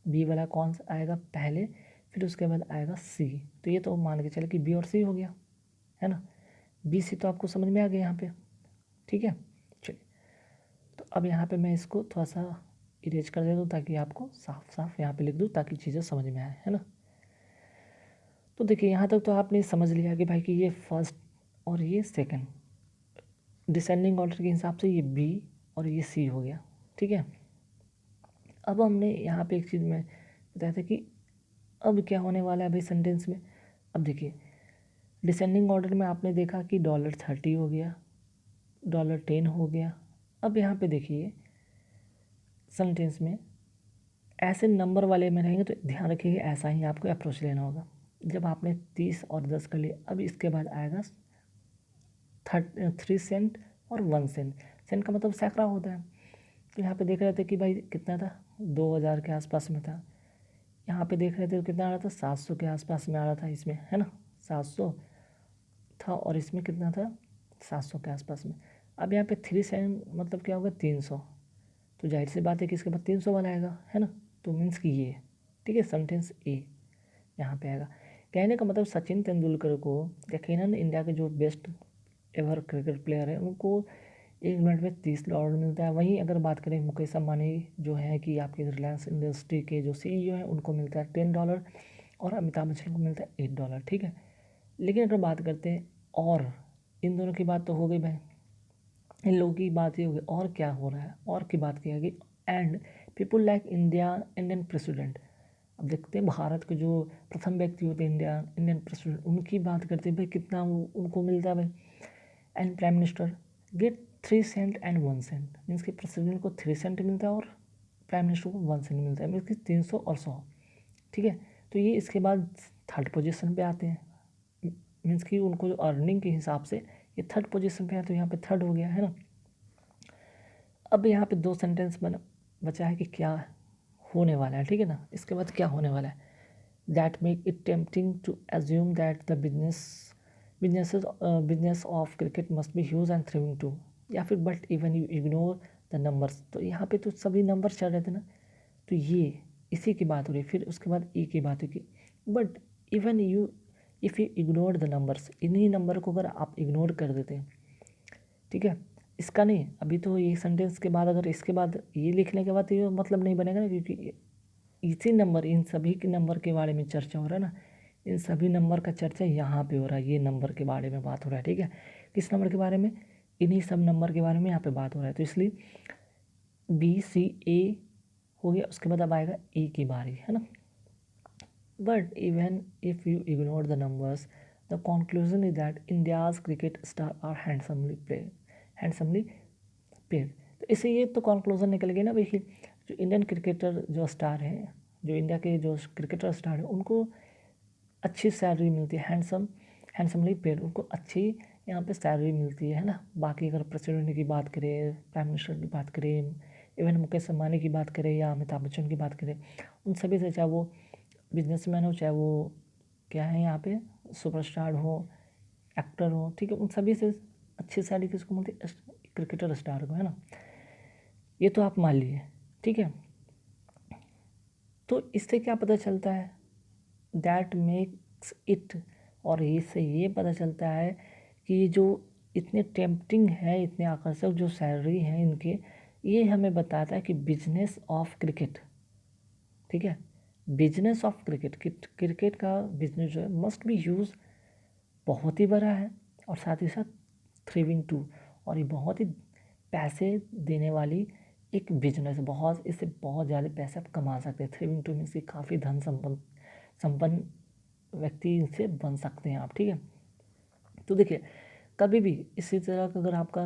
बी वाला कौन सा आएगा पहले, फिर उसके बाद आएगा सी। तो ये तो मान के चले कि बी और सी हो गया, है ना। बी सी तो आपको समझ में आ गया यहाँ पे, ठीक है। चलिए, तो अब यहाँ पे मैं इसको थोड़ा सा इरेज कर देता हूँ ताकि आपको साफ साफ यहाँ पे लिख दूँ ताकि चीज़ें समझ में आए, है ना। तो देखिए यहाँ तक तो आपने समझ लिया कि भाई कि ये फर्स्ट और ये सेकंड, डिसेंडिंग ऑर्डर के हिसाब से ये बी और ये सी हो गया, ठीक है। अब हमने यहाँ पे एक चीज़ में बताया था कि अब क्या होने वाला है भाई सेंटेंस में। अब देखिए डिसेंडिंग ऑर्डर में आपने देखा कि $30 हो गया, $10 हो गया। अब यहाँ पे देखिए सेंटेंस में ऐसे नंबर वाले में रहेंगे तो ध्यान रखिए ऐसा ही आपको अप्रोच लेना होगा। जब आपने 30 और 10 कर लिया, अब इसके बाद आएगा 3 सेंट और 1 सेंट। सेंट का मतलब सैकड़ा होता है। तो यहाँ पे देख रहे थे कि भाई कितना था, 2000 के आसपास में था। यहाँ पे देख रहे थे तो कितना आ रहा था, 700 के आसपास में आ रहा था इसमें, है ना। 700 था और इसमें कितना था, 700 के आसपास में। अब यहाँ पे 3 सेंट मतलब क्या होगा, 300। तो जाहिर सी बात है कि इसके बाद 300 वाला आएगा, है ना। तो मीन्स कि ये, ठीक है, सेंटेंस ए यहाँ पे आएगा। कहने का मतलब सचिन तेंदुलकर को यकीनन इंडिया के जो बेस्ट एवर क्रिकेट प्लेयर है उनको 1 मिनट में $30 मिलता है। वहीं अगर बात करें मुकेश अंबानी जो है कि आपके रिलायंस इंडस्ट्री के जो CEO हैं उनको मिलता है $10 और अमिताभ बच्चन को मिलता है $8, ठीक है। लेकिन अगर बात करते हैं और इन दोनों की बात तो हो गई भाई, इन लोगों की बात ये हो गई, और क्या हो रहा है और की बात की गई। And people like Indian president, अब देखते हैं भारत के जो प्रथम व्यक्ति होते हैं इंडियन प्रेसिडेंट, उनकी बात करते हैं भाई कितना उनको मिलता है भाई। And prime minister get 3 cent and 1 cent, means कि प्रेसिडेंट को 3 सेंट मिलता है और प्राइम मिनिस्टर को 1 सेंट मिलता है, मीन्स कि 300 और 100, ठीक है। तो ये इसके बाद थर्ड पोजीशन पे आते हैं, मीन्स कि उनको जो अर्निंग के हिसाब से ये थर्ड पोजीशन पे है, तो यहाँ पे थर्ड हो गया, है ना। अब यहाँ पे 2 सेंटेंस बचा है कि क्या होने वाला है, ठीक है ना। इसके बाद क्या होने वाला है, that make it tempting to assume that the business of cricket must be huge and thriving too, या फिर but even you ignore the numbers. तो यहाँ पे तो सभी नंबर चल रहे थे ना, तो ये इसी की बात हो रही है। फिर उसके बाद ई की बात होगी, but even you if you ignore the numbers, इन्हीं नंबर को अगर आप इग्नोर कर देते हैं, ठीक है। इसका नहीं, अभी तो ये सेंटेंस के बाद अगर इसके बाद ये लिखने के बाद तो ये मतलब नहीं बनेगा ना, क्योंकि इसी नंबर, इन सभी के नंबर के बारे में चर्चा हो रहा है ना, इन सभी नंबर का चर्चा यहाँ पे हो रहा है, ये नंबर के बारे में बात हो रहा है, ठीक है। किस नंबर के बारे में, इन्हीं सब नंबर के बारे में यहाँ पे बात हो रहा है। तो इसलिए BCA हो गया, उसके बाद अब आएगा E की बारी, है ना। But even if you ignore the numbers, the conclusion is that India's cricket star are handsomely paid. तो इससे ये तो कंक्लूजन निकल गया ना भाई कि जो इंडियन क्रिकेटर जो स्टार हैं, जो इंडिया के जो क्रिकेटर स्टार हैं, उनको अच्छी सैलरी मिलती है, हैंडसमली पेड, उनको अच्छी यहाँ पे सैलरी मिलती है ना। बाकी अगर प्रेसिडेंट की बात करें, प्राइम मिनिस्टर की बात करें, इवन मुकेश अंबानी की बात करें या अमिताभ बच्चन की बात करें, उन सभी से, चाहे वो बिजनेसमैन हो, चाहे वो क्या है यहाँ पे सुपरस्टार हो, एक्टर हो, ठीक है, उन सभी से अच्छी सैलरी किसको मिलती है, क्रिकेटर स्टार को, है ना। ये तो आप मान लिए, ठीक है। तो इससे क्या पता चलता है, दैट मेक्स इट, और इससे ये पता चलता है कि जो इतने टेम्पटिंग है, इतने आकर्षक जो सैलरी है इनके, ये हमें बताता है कि बिजनेस ऑफ क्रिकेट, ठीक है, बिजनेस ऑफ क्रिकेट, क्रिकेट का बिजनेस जो है मस्ट बी ह्यूज, बहुत ही बड़ा है, और साथ ही साथ थ्रिविंग टू, और ये बहुत ही पैसे देने वाली एक बिजनेस, बहुत इससे बहुत ज़्यादा पैसे आप कमा सकते हैं। थ्रिविंग टू मीन्स कि काफ़ी धन संपन्न व्यक्ति से बन सकते हैं आप, ठीक है। तो देखिए कभी भी इसी तरह का अगर आपका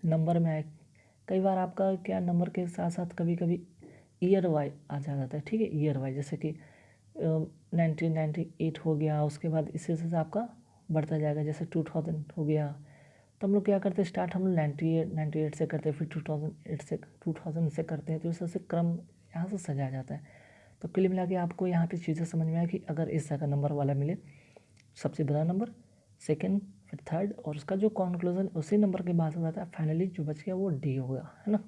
नंबर में आए, कई बार आपका क्या नंबर के साथ साथ कभी कभी ईयर वाइज आ जाता है, ठीक है, ईयर वाइज, जैसे कि 1998 हो गया, उसके बाद इसी से आपका बढ़ता जाएगा, जैसे 2000 हो गया, तो हम लोग क्या करते हैं, स्टार्ट हम लोग 98 से करते हैं, फिर 2000 से करते हैं। तो इस तरह से क्रम यहाँ से सजाया जाता है। तो कुल मिला के आपको यहाँ पे चीज़ें समझ में आया कि अगर इस तरह का नंबर वाला मिले, सबसे बड़ा नंबर, सेकंड, फिर थर्ड, और उसका जो कंक्लूजन उसी नंबर के बाद हो जाता है, फाइनली जो बच गया वो डी होगा, है ना।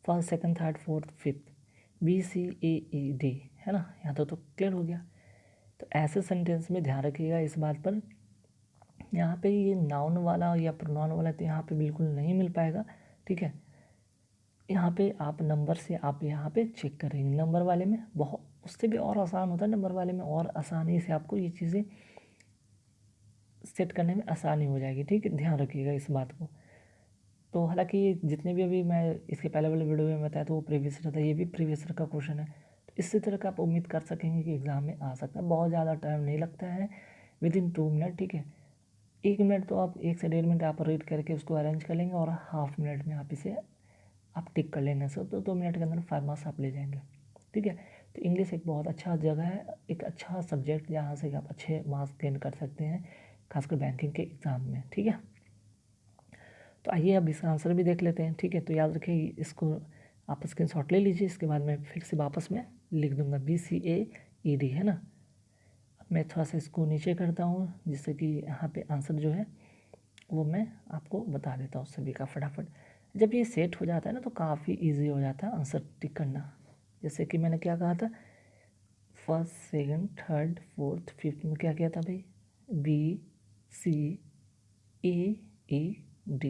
First, second, third, fourth, fifth, BCAED, है ना। यहाँ तो क्लियर हो गया। तो ऐसे सेंटेंस में ध्यान रखिएगा इस बात पर, यहाँ पे ये नाउन वाला या प्रोनाउन वाला तो यहाँ पे बिल्कुल नहीं मिल पाएगा, ठीक है। यहाँ पे आप नंबर से आप यहाँ पे चेक करेंगे। नंबर वाले में बहुत, उससे भी और आसान होता है, नंबर वाले में और आसानी से आपको ये चीज़ें सेट करने में आसानी हो जाएगी, ठीक है। ध्यान रखिएगा इस बात को। तो हालांकि जितने भी अभी मैं इसके पहले वाले वीडियो में बताया, तो वो प्रीवियस ईयर था, ये भी प्रीवियस ईयर का क्वेश्चन है। तो इसी तरह का आप उम्मीद कर सकेंगे कि एग्ज़ाम में आ सकता है। बहुत ज़्यादा टाइम नहीं लगता है, विदिन 2 मिनट, ठीक है। 1 मिनट तो आप 1 से 1.5 मिनट आप रीड करके उसको अरेंज कर लेंगे, और हाफ मिनट में आप इसे आप टिक कर लेंगे। सो तो 2 मिनट के अंदर 5 मार्क्स आप ले जाएंगे, ठीक है। तो इंग्लिश एक बहुत अच्छा जगह है, एक अच्छा सब्जेक्ट जहाँ से आप अच्छे मार्क्स गेन कर सकते हैं, खासकर बैंकिंग के एग्ज़ाम में, ठीक है। तो आइए अब इसका आंसर भी देख लेते हैं, ठीक है। तो याद रखिए, इसको आप स्क्रीनशॉट ले लीजिए, इसके बाद मैं फिर से वापस में लिख दूंगा BCAED, है ना। अब मैं थोड़ा सा इसको नीचे करता हूँ, जिससे कि यहाँ पे आंसर जो है वो मैं आपको बता देता हूँ सभी का फटाफट। जब ये सेट हो जाता है ना, तो काफ़ी ईजी हो जाता है आंसर टिक करना। जैसे कि मैंने क्या कहा था, first, second, third, fourth, fifth में क्या किया था भाई, BCAED,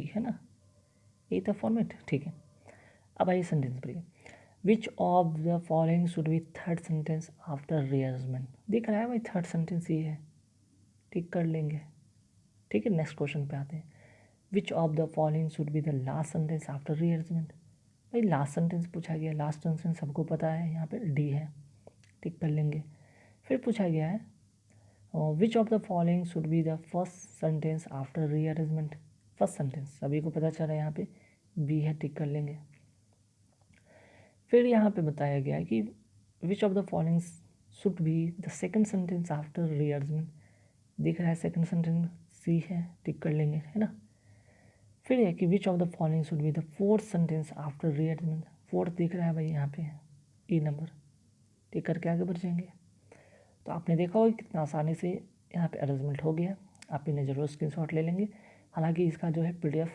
है ना, ये था फॉर्मेट, ठीक है। अब आइए सेंटेंस पर, which of the following should be third sentence after rearrangement. दिख रहा है भाई, थर्ड सेंटेंस ये है, टिक कर लेंगे, ठीक है। नेक्स्ट क्वेश्चन पे आते हैं, which of the following should be the last sentence after rearrangement. भाई लास्ट सेंटेंस पूछा गया, लास्ट सेंटेंस सबको पता है, यहाँ पे डी है, टिक कर लेंगे। फिर पूछा गया है, which of the following should be the first sentence after rearrangement. First sentence सभी को पता चल रहा है, यहाँ पे बी है, टिक कर लेंगे। फिर यहाँ पे बताया गया है कि which of the following should be the second sentence after rearrangement. दिख रहा है सेकंड सेंटेंस सी है, टिक कर लेंगे, है ना। फिर है कि which of the following should be the fourth sentence after rearrangement. Fourth दिख रहा है भाई यहाँ पे, ई नंबर, टिक करके आगे बढ़ जाएंगे। तो आपने देखा होगा कितना आसानी से यहाँ पे अरेंजमेंट हो गया। आप इन्हें ज़रूर स्क्रीनशॉट ले लेंगे। हालांकि इसका जो है PDF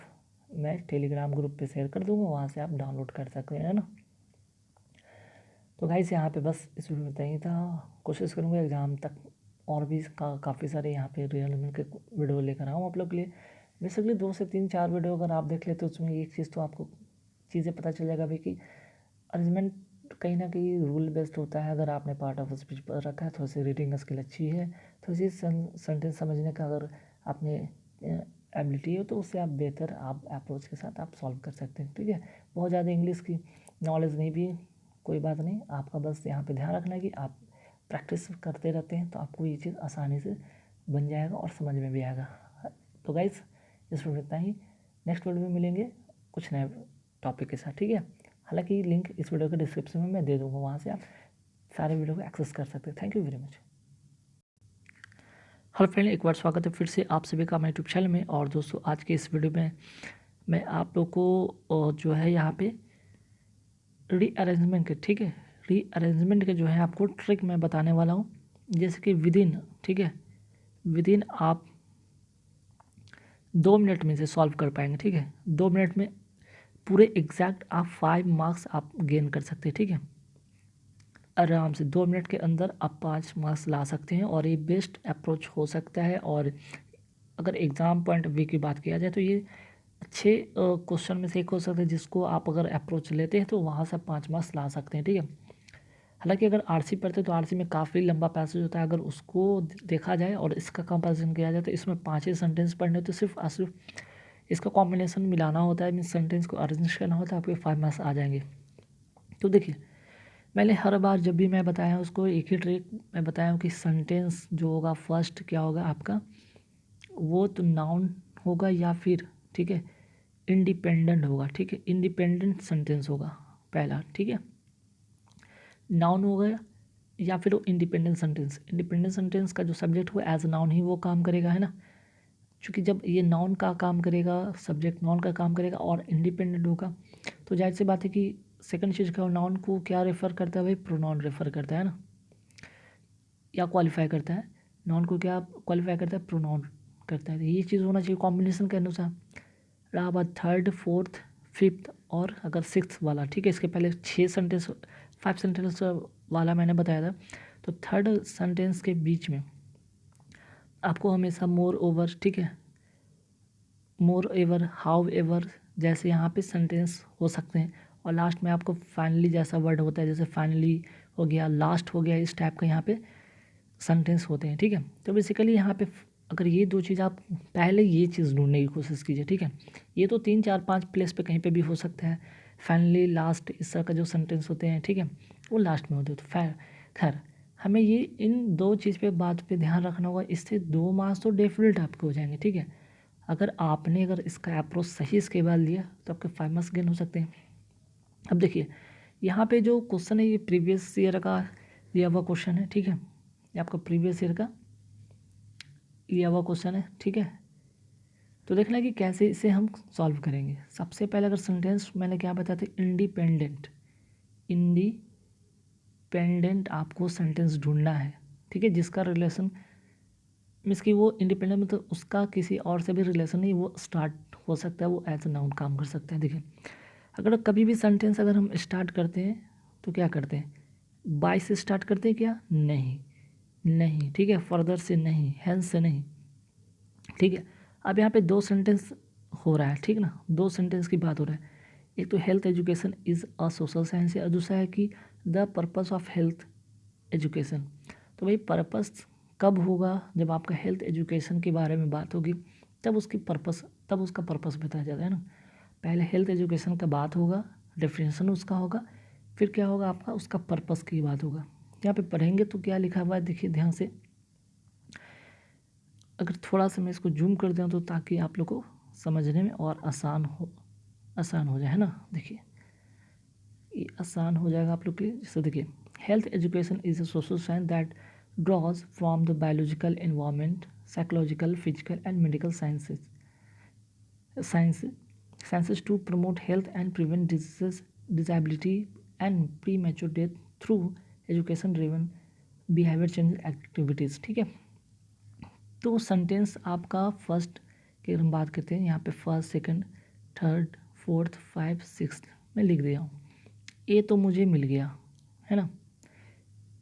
मैं टेलीग्राम ग्रुप पे शेयर कर दूँगा, वहाँ से आप डाउनलोड कर सकते हैं, है ना। तो गाइस यहाँ पे बस इस वीडियो में इतना ही था। कोशिश करूँगा एग्ज़ाम तक और भी काफ़ी सारे यहाँ पे रीअरेंजमेंट के वीडियो लेकर आऊँ आप लोग के लिए। बेसिकली 2 से 3-4 वीडियो अगर आप देख लेते हो, उसमें एक चीज़ तो आपको चीज़ें पता चल जाएगा भाई कि अरेंजमेंट कहीं ना कहीं रूल बेस्ड होता है। अगर आपने पार्ट ऑफ स्पीच पढ़ रखा है, थोड़ी सी रीडिंग स्किल अच्छी है, थोड़ी सी सेंटेंस समझने का अगर आपने एबिलिटी है, तो उससे आप बेहतर आप अप्रोच के साथ आप सॉल्व कर सकते हैं, ठीक है। बहुत ज़्यादा इंग्लिश की नॉलेज नहीं भी कोई बात नहीं, आपका बस यहाँ पे ध्यान रखना है कि आप प्रैक्टिस करते रहते हैं, तो आपको ये चीज़ आसानी से बन जाएगा और समझ में भी आएगा। तो गाइस इस वीडियो में इतना ही, नेक्स्ट वीडियो में मिलेंगे कुछ नए टॉपिक के साथ, ठीक है। हालांकि लिंक इस वीडियो के डिस्क्रिप्शन में मैं दे दूँगा, वहाँ से आप सारे वीडियो को एक्सेस कर सकते हैं। Thank you very much. Hello friend, एक बार स्वागत है फिर से आप सभी का मेरे यूट्यूब चैनल में। और दोस्तों आज के इस वीडियो में मैं आप लोग को जो है यहाँ पे रीअरेंजमेंट के, ठीक है, रीअरेंजमेंट के जो है आपको ट्रिक मैं बताने वाला हूँ। जैसे कि विदिन, ठीक है, विदिन आप 2 मिनट में से सॉल्व कर पाएंगे, ठीक है। 2 मिनट में पूरे एग्जैक्ट आप 5 मार्क्स आप गेन कर सकते हैं, ठीक है। आराम से 2 मिनट के अंदर आप 5 मार्क्स ला सकते हैं, और ये बेस्ट अप्रोच हो सकता है। और अगर एग्ज़ाम पॉइंट ऑफ व्यू की बात किया जाए, तो ये अच्छे क्वेश्चन में से एक हो सकता है, जिसको आप अगर अप्रोच लेते हैं तो वहाँ से 5 मार्क्स ला सकते हैं, ठीक है। हालांकि अगर आरसी पढ़ते हैं तो आरसी में काफ़ी लंबा पैसेज होता है, अगर उसको देखा जाए और इसका कंपैरिजन किया जाए, तो इसमें 5 ही सेंटेंस पढ़ने तो सिर्फ और सिर्फ इसका कॉम्बिनेशन मिलाना होता है, मीन सेंटेंस को अरेंज करना होता है, आपके 5 मार्क्स आ जाएंगे। तो देखिए, मैंने हर बार जब भी मैं बताया उसको एक ही ट्रिक मैं बताया हूँ कि सेंटेंस जो होगा फर्स्ट क्या होगा आपका, वो तो नाउन होगा या फिर, ठीक है, इंडिपेंडेंट होगा, ठीक है, इंडिपेंडेंट सेंटेंस होगा पहला, ठीक है। नाउन हो गया या फिर वो इंडिपेंडेंट सेंटेंस, इंडिपेंडेंट सेंटेंस का जो सब्जेक्ट हो एज नाउन ही वो काम करेगा, है ना। क्योंकि जब ये नाउन का काम करेगा, सब्जेक्ट नाउन का काम करेगा और इंडिपेंडेंट होगा, तो जाहिर सी बात है कि सेकंड चीज़ का नाउन को क्या रेफ़र करता है भाई, प्रोनाउन रेफ़र करता है ना, या क्वालिफाई करता है। नाउन को क्या क्वालिफाई करता है, प्रोनाउन करता है। तो ये चीज़ होना चाहिए कॉम्बिनेशन के अनुसार। रहा बात थर्ड, फोर्थ, फिफ्थ और अगर सिक्स्थ वाला, ठीक है, इसके पहले 5 सेंटेंस वाला मैंने बताया था। तो थर्ड सेंटेंस के बीच में आपको हमेशा मोर ओवर, ठीक है, मोर एवर, हाउ एवर जैसे यहाँ पे सेंटेंस हो सकते हैं। और लास्ट में आपको फाइनली जैसा वर्ड होता है, जैसे फाइनली हो गया, लास्ट हो गया, इस टाइप का यहाँ पे सेंटेंस होते हैं, ठीक है। तो बेसिकली यहाँ पे अगर ये दो चीज़ आप पहले ये चीज़ ढूंढने की कोशिश कीजिए, ठीक है। ये तो 3 4 5 प्लेस पे कहीं पे भी हो सकता है, फाइनली, लास्ट, इस तरह का जो सेंटेंस होते हैं, ठीक है, वो लास्ट में होते हैं। तो खैर हमें ये इन दो चीज़ पे बात पे ध्यान रखना होगा, इससे 2 मार्क्स तो डेफिनेट आपके हो जाएंगे, ठीक है। अगर इसका अप्रोच सही इसके बाद लिया तो आपके 5 मार्क्स गेन हो सकते हैं। अब देखिए यहाँ पे जो क्वेश्चन है ये प्रीवियस ईयर का दिया हुआ क्वेश्चन है, ठीक है, ये आपका प्रीवियस ईयर का दिया हुआ क्वेश्चन है, ठीक है। तो देखना है कि कैसे इसे हम सॉल्व करेंगे। सबसे पहले अगर सेंटेंस मैंने क्या बताया था, इंडिपेंडेंट आपको सेंटेंस ढूंढना है, ठीक है, जिसका रिलेशन मीन्स कि वो इंडिपेंडेंट मतलब उसका किसी और से भी रिलेशन नहीं, वो स्टार्ट हो सकता है, वो एज अ नाउन काम कर सकता है। देखिए अगर कभी भी सेंटेंस अगर हम स्टार्ट करते हैं तो क्या करते हैं, बाय से स्टार्ट करते हैं क्या, नहीं, ठीक है, फर्दर से नहीं, हेंस से नहीं, ठीक है। अब यहाँ पे 2 सेंटेंस हो रहा है, ठीक ना, 2 सेंटेंस की बात हो रहा है। एक तो health education is a social science है, और दूसरा है कि the purpose of health education. तो भाई पर्पस कब होगा, जब आपका हेल्थ एजुकेशन के बारे में बात होगी, तब उसका पर्पस बताया जाता है ना। पहले हेल्थ एजुकेशन का बात होगा, डेफिनेशन उसका होगा, फिर क्या होगा आपका, उसका पर्पस की बात होगा। यहाँ पे पढ़ेंगे तो क्या लिखा हुआ है, देखिए ध्यान से। अगर थोड़ा सा मैं इसको जूम कर दूँ तो ताकि आप लोग को समझने में और आसान हो जाए, है ना। देखिए ये आसान हो जाएगा आप लोग के लिए। जैसे देखिए, health education is a social science that draws from the biological environment, psychological, physical and medical sciences to promote health and prevent diseases, disability and premature death through education driven behavior change activities, ठीक है। तो sentence आपका first की हम बात करते हैं, यहाँ पे फर्स्ट, सेकंड, थर्ड, फोर्थ, 5, 6 मैं लिख दिया हूँ। ए तो मुझे मिल गया, है ना,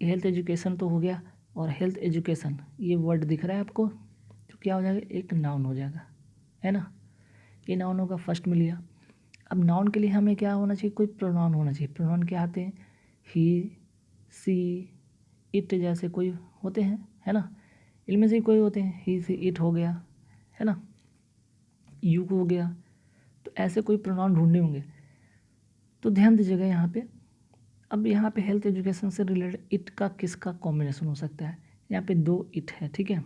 हेल्थ एजुकेशन तो हो गया, और हेल्थ एजुकेशन ये वर्ड दिख रहा है आपको, तो क्या हो जाएगा, एक नाउन हो जाएगा, है ना। ये नाउन होगा, फर्स्ट मिल गया। अब नाउन के लिए हमें क्या होना चाहिए, कोई प्रोनाउन होना चाहिए। प्रोनाउन क्या आते हैं, ही, सी, इट जैसे कोई होते हैं, है ना, इनमें से कोई होते हैं, ही, सी, इट हो गया, है ना, यू हो गया। तो ऐसे कोई प्रोनाउन ढूंढने होंगे, तो ध्यान दीजिएगा यहाँ पे। अब यहाँ पे हेल्थ एजुकेशन से रिलेटेड इट का किसका कॉम्बिनेशन हो सकता है, यहाँ पे 2 इट है, ठीक है,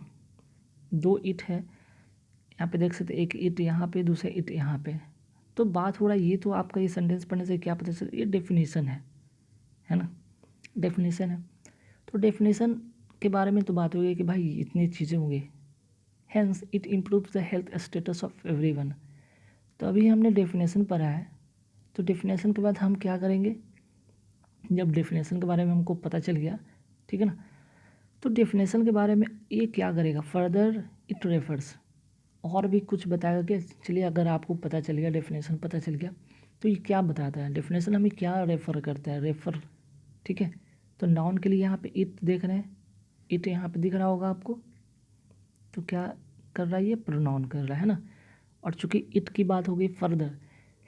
2 इट है यहाँ पे देख सकते, एक इट यहाँ पे, दूसरा इट यहाँ पे। तो बात हो रहा है, ये तो आपका ये सेंटेंस पढ़ने से क्या पता चल, ये डेफिनेशन है ना, डेफिनेशन है। तो डेफिनेशन के बारे में तो बात हो गई कि भाई इतनी चीज़ें होंगी, hence it improve the health status of everyone. तो अभी हमने डेफिनेशन पढ़ा है, तो डेफिनेशन के बाद हम क्या करेंगे, जब डेफिनेशन के बारे में हमको पता चल गया, ठीक है ना, तो डेफिनेशन के बारे में ये क्या करेगा, फर्दर इट रेफर्स, और भी कुछ बताएगा क्या। चलिए अगर आपको पता चल गया, डेफिनेशन पता चल गया, तो ये क्या बताता है, डेफिनेशन हमें क्या रेफ़र करता है, रेफ़र, ठीक है। तो नाउन के लिए यहाँ पे इट देख रहे हैं, इट यहाँ पे दिख रहा होगा आपको, तो क्या कर रहा है, ये प्रोनाउन कर रहा है ना। और चूंकि इट की बात हो गई, फर्दर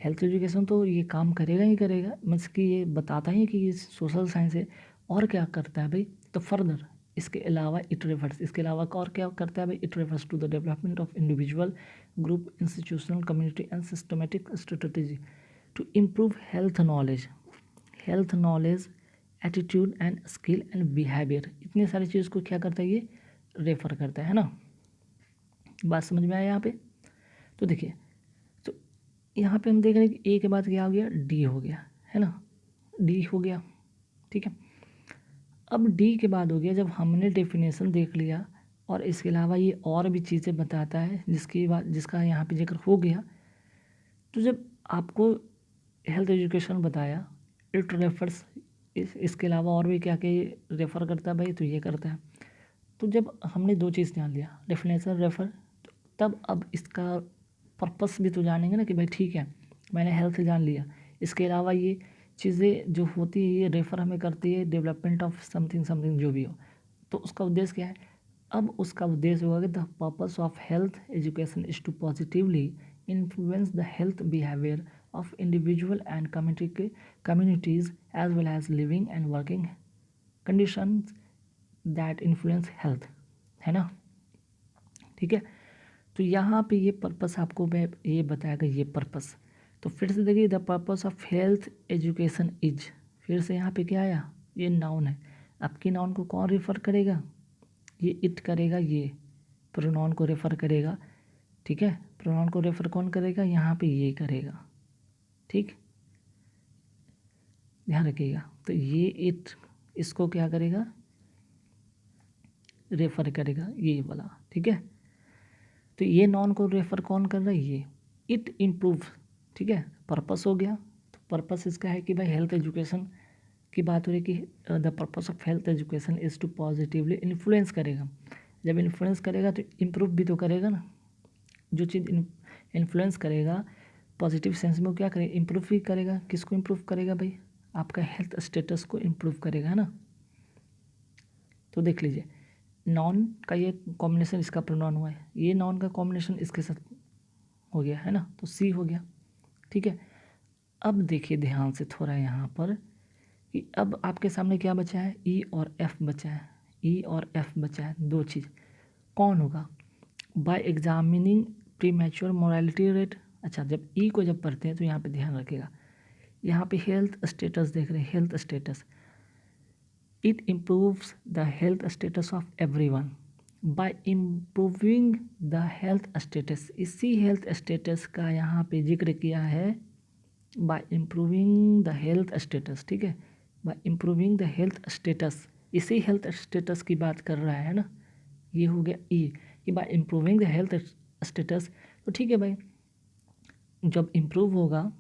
हेल्थ एजुकेशन तो ये काम करेगा ही करेगा, मीन्स कि ये बताता ही कि ये सोशल साइंस है। और क्या करता है भाई, तो फर्दर इसके अलावा इट रेफर्स, इसके अलावा और क्या करता है भाई, it refers to the development of individual, group, institutional, community and systematic strategy to improve health knowledge, attitude and skill and behaviour. इतनी सारी चीज़ को क्या करता है, ये रेफर करता है ना। बात समझ में आया यहाँ पे। तो देखिए, तो यहाँ पे हम देख रहे हैं कि ए के बाद क्या हो गया, डी हो गया, है ना, डी हो गया, ठीक है। अब डी के बाद हो गया, जब हमने डेफिनेशन देख लिया, और इसके अलावा ये और भी चीज़ें बताता है जिसका यहाँ पे जिक्र हो गया। तो जब आपको हेल्थ एजुकेशन बताया, इट रेफर्स, इसके अलावा और भी क्या क्या रेफ़र करता है भाई, तो ये करता है। तो जब हमने दो चीज़ जान लिया, डेफिनेशन, रेफ़र, तब अब इसका पर्पस भी तो जानेंगे ना कि भाई ठीक है, मैंने हेल्थ जान लिया, इसके अलावा ये चीज़ें जो होती है ये रेफ़र हमें करती है डेवलपमेंट ऑफ समथिंग समथिंग जो भी हो, तो उसका उद्देश्य क्या है। अब उसका उद्देश्य होगा कि the purpose of health education is to positively influence the health behaviour of individual and communities as well as living and working conditions that influence health, है ना। ठीक है, तो यहाँ पे ये पर्पस आपको मैं ये बताएगा, ये पर्पस। तो फिर से देखिए, the purpose of health education is, फिर से यहाँ पे क्या आया, ये नाउन है। आपकी नाउन को कौन रेफर करेगा, ये इट करेगा, ये प्रोनाउन को रेफर करेगा। ठीक है, प्रोनाउन को रेफर कौन करेगा, यहाँ पे ये करेगा। ठीक, ध्यान रखिएगा। तो ये इट इसको क्या करेगा, रेफर करेगा, ये वाला। ठीक है, तो ये नॉन को रेफर कौन कर रहा है, ये इट इम्प्रूव। ठीक है, पर्पस हो गया। तो पर्पस इसका है कि भाई हेल्थ एजुकेशन की बात हो रही कि the purpose of health education is to positively influence करेगा। जब इन्फ्लुएंस करेगा तो इम्प्रूव भी तो करेगा ना। जो चीज़ इन्फ्लुएंस करेगा पॉजिटिव सेंस में, वो क्या करेगा, इम्प्रूव भी करेगा। किसको इम्प्रूव करेगा भाई, आपका हेल्थ स्टेटस को इम्प्रूव करेगा, है ना। तो देख लीजिए, नॉन का ये कॉम्बिनेशन इसका प्रोनाउन हुआ है, ये नॉन का कॉम्बिनेशन इसके साथ हो गया, है ना, तो सी हो गया। ठीक है, अब देखिए ध्यान से थोड़ा यहाँ पर कि अब आपके सामने क्या बचा है, ई और एफ बचा है। ई और एफ बचा है, दो चीज़। कौन होगा, bye examining pre mature morality rate. अच्छा, जब ई को जब पढ़ते हैं तो यहाँ पे ध्यान रखिएगा, यहाँ पे हेल्थ स्टेटस देख रहे हैं, health status, it improves the health status of everyone by improving the health status। इसी health status का यहाँ पे जिक्र किया है, by improving the health status। ठीक है, by improving the health status, इसी health status की बात कर रहा है ना। ये हो गया ई कि by improving the health status। तो ठीक है भाई, जब इम्प्रूव होगा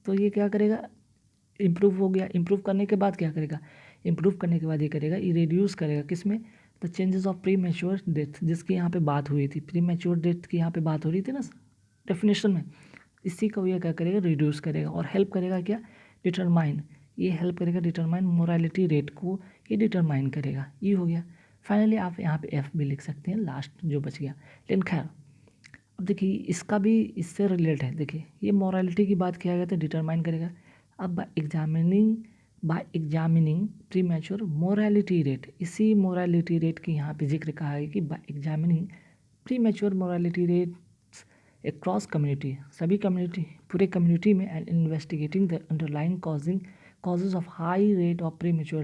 तो ये क्या करेगा, इम्प्रूव हो गया, इम्प्रूव करने के बाद क्या करेगा, इम्प्रूव करने के बाद ये करेगा, ये रिड्यूस करेगा किस में, the changes of pre mature death, जिसकी यहाँ पे बात हुई थी, प्री मैच्योर डेथ की यहाँ पे बात हो रही थी ना डेफिनेशन में। इसी को ये क्या करेगा, रिड्यूस करेगा। और हेल्प करेगा क्या, डिटरमाइन, ये हेल्प करेगा डिटरमाइन मोरालिटी रेट को, ये डिटरमाइन करेगा। ये हो गया। फाइनली आप यहाँ पे एफ भी लिख सकते हैं, लास्ट जो बच गया। लेकिन खैर, अब देखिए इसका भी इससे रिलेट है। देखिए ये मोरालिटी की बात किया गया था, डिटरमाइन करेगा। अब bye examining pre mature morality rate, इसी मोरालिटी रेट की यहाँ पे जिक्र कहा है कि bye examining pre mature morality rate across community, सभी कम्युनिटी, पूरे कम्युनिटी में, and investigating the underlying causes of high rate of premature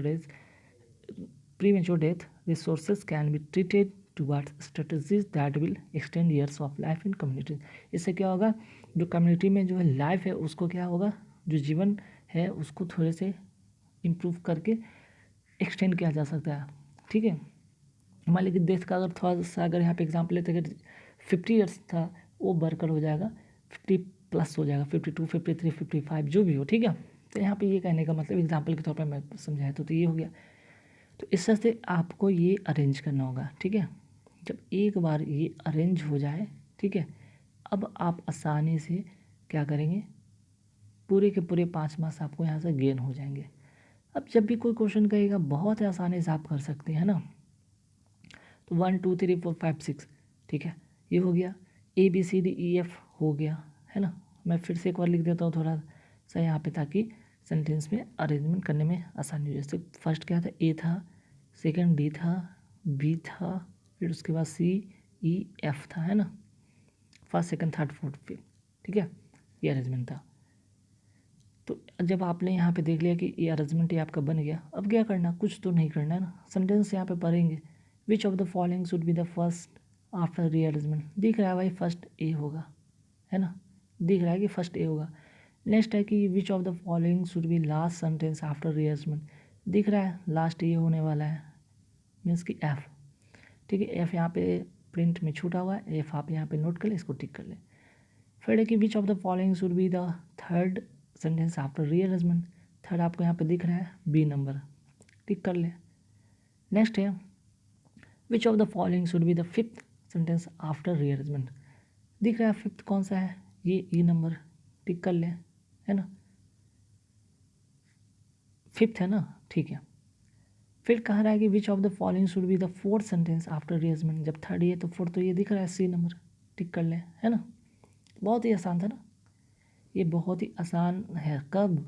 death, resources can be treated towards strategies that will extend years of life in community। इससे क्या होगा, जो community में जो है लाइफ है उसको क्या होगा, जो जीवन है उसको थोड़े से इम्प्रूव करके एक्सटेंड किया जा सकता है। ठीक है, मान लीजिए देश का अगर थोड़ा सा अगर यहाँ पे एग्जाम्पल लेते हैं, अगर 50 ईयर्स था वो बढ़कर हो जाएगा 50+ हो जाएगा, 52, 53, 55 जो भी हो। ठीक है, तो यहाँ पे ये कहने का मतलब एग्जाम्पल के तौर पर मैं समझाया तो ये हो गया। तो इस तरह से आपको ये अरेंज करना होगा। ठीक है, जब एक बार ये अरेंज हो जाए, ठीक है, अब आप आसानी से क्या करेंगे, पूरे के पूरे 5 मार्क्स आपको यहाँ से गेन हो जाएंगे। अब जब भी कोई क्वेश्चन कहेगा बहुत आसानी से आप कर सकते हैं ना। तो 1 2 3 4 5 6, ठीक है, ये हो गया। ABCDEF हो गया, है ना। मैं फिर से एक बार लिख देता हूँ थोड़ा सा यहाँ पे, ताकि सेंटेंस में अरेंजमेंट करने में आसानी हो। जैसे फर्स्ट क्या था, A था, सेकंड D था, B था, फिर उसके बाद CEF था, है ना, first second third fourth fifth. ठीक है, ये अरेंजमेंट था। तो जब आपने यहाँ पे देख लिया कि ये अरेंजमेंट ये आपका बन गया, अब क्या करना, कुछ तो नहीं करना है ना, सेंटेंस यहाँ पे पढ़ेंगे। Which of the following should be the first after rearrangement. दिख रहा है भाई फर्स्ट ए होगा, है ना, दिख रहा है कि फर्स्ट ए होगा। नेक्स्ट है कि which of the following should be last sentence after rearrangement. दिख रहा है लास्ट ये होने वाला है, मीन्स कि एफ। ठीक है, एफ यहाँ पे प्रिंट में छूटा हुआ है, एफ आप यहाँ पे नोट कर ले, इसको टिक कर ले। फिर है कि which of the following should be the third sentence after rearrangement. Third आपको यहाँ पे दिख रहा है बी नंबर, टिक कर ले। नेक्स्ट है which of the following should be the fifth sentence after rearrangement. दिख रहा है फिफ्थ कौन सा है, ये ई नंबर, टिक कर ले, है ना, फिफ्थ है ना, ठीक है। फिर कह रहा है कि which of the following should be the fourth sentence after rearrangement. जब थर्ड ये तो फोर्थ, तो ये दिख रहा है सी नंबर, टिक कर ले, है ना। बहुत ही आसान था ना, ये बहुत ही आसान है। कब,